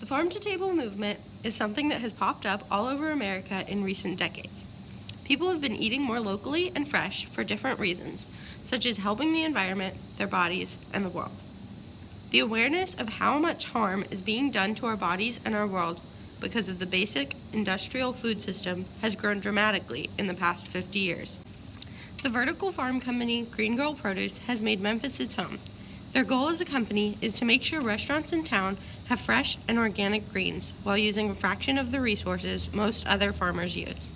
farm-to-table movement is something that has popped up all over America in recent decades. People have been eating more locally and fresh for different reasons, such as helping the environment, their bodies, and the world. The awareness of how much harm is being done to our bodies and our world because of the basic industrial food system has grown dramatically in the past 50 years. The vertical farm company Green Girl Produce has made Memphis its home. Their goal as a company is to make sure restaurants in town have fresh and organic greens while using a fraction of the resources most other farmers use.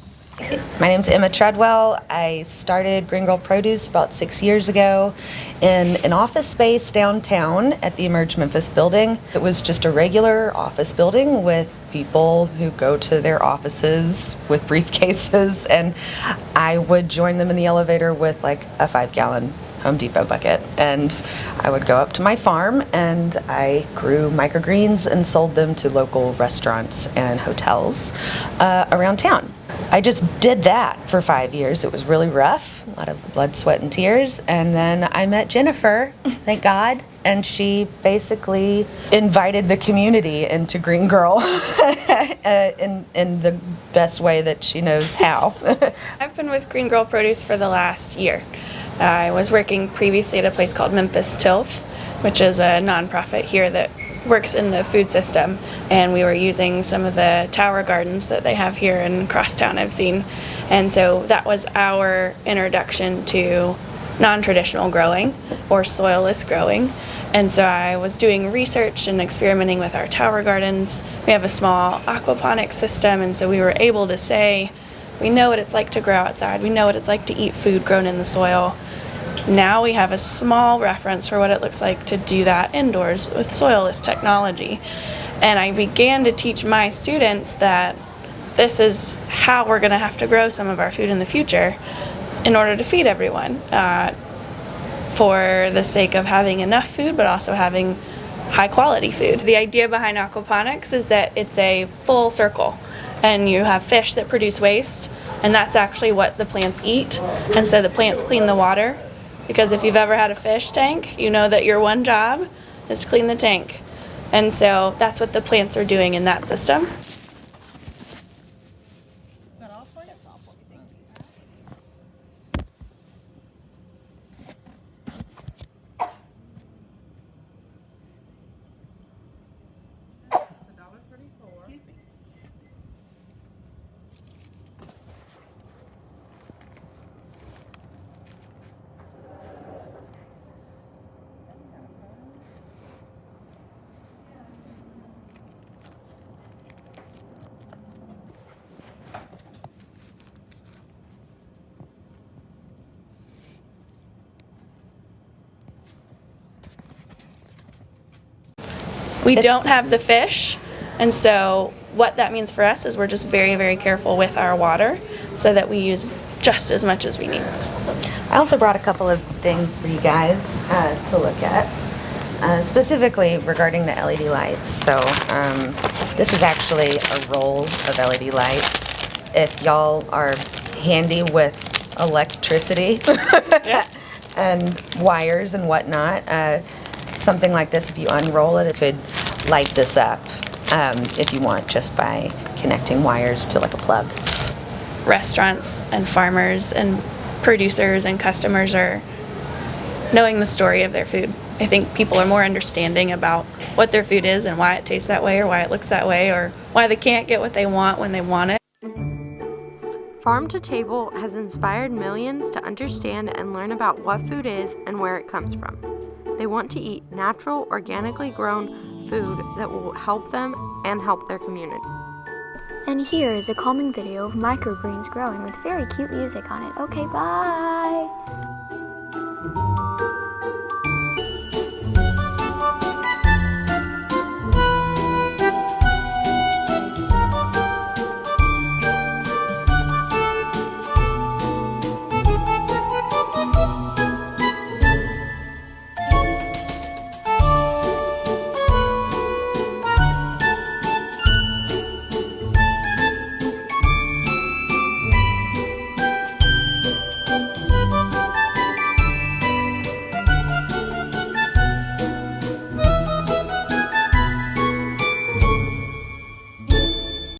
My name's Emma Treadwell. I started Green Girl Produce about 6 years ago in an office space downtown at the Emerge Memphis building. It was just a regular office building with people who go to their offices with briefcases, and I would join them in the elevator with like a 5-gallon Home Depot bucket, and I would go up to my farm and I grew microgreens and sold them to local restaurants and hotels around town. I just did that for 5 years. It was really rough, a lot of blood, sweat, and tears. And then I met Jennifer, thank God, and she basically invited the community into Green Girl in the best way that she knows how. I've been with Green Girl Produce for the last year. I was working previously at a place called Memphis Tilth, which is a nonprofit here that works in the food system, and we were using some of the tower gardens that they have here in Crosstown I've seen, and so that was our introduction to non-traditional growing or soilless growing. And so I was doing research and experimenting with our tower gardens. We have a small aquaponics system, and so we were able to say, we know what it's like to grow outside, we know what it's like to eat food grown in the soil. Now we have a small reference for what it looks like to do that indoors with soilless technology. And I began to teach my students that this is how we're going to have to grow some of our food in the future in order to feed everyone, for the sake of having enough food but also having high quality food. The idea behind aquaponics is that it's a full circle, and you have fish that produce waste, and that's actually what the plants eat. And so the plants clean the water, because if you've ever had a fish tank, you know that your one job is to clean the tank. And so that's what the plants are doing in that system. Is that all for you? That's all for you. Thank you. It's $1.34. Excuse me. We don't have the fish, and so what that means for us is we're just very, very careful with our water so that we use just as much as we need. I also brought a couple of things for you guys to look at, specifically regarding the LED lights. So this is actually a roll of LED lights. If y'all are handy with electricity and wires and whatnot, something like this, if you unroll it, it could light this up if you want, just by connecting wires to like a plug. Restaurants and farmers and producers and customers are knowing the story of their food. I think people are more understanding about what their food is and why it tastes that way, or why it looks that way, or why they can't get what they want when they want it. Farm to Table has inspired millions to understand and learn about what food is and where it comes from. They want to eat natural, organically grown food that will help them and help their community. And here is a calming video of microgreens growing with very cute music on it. Okay, bye!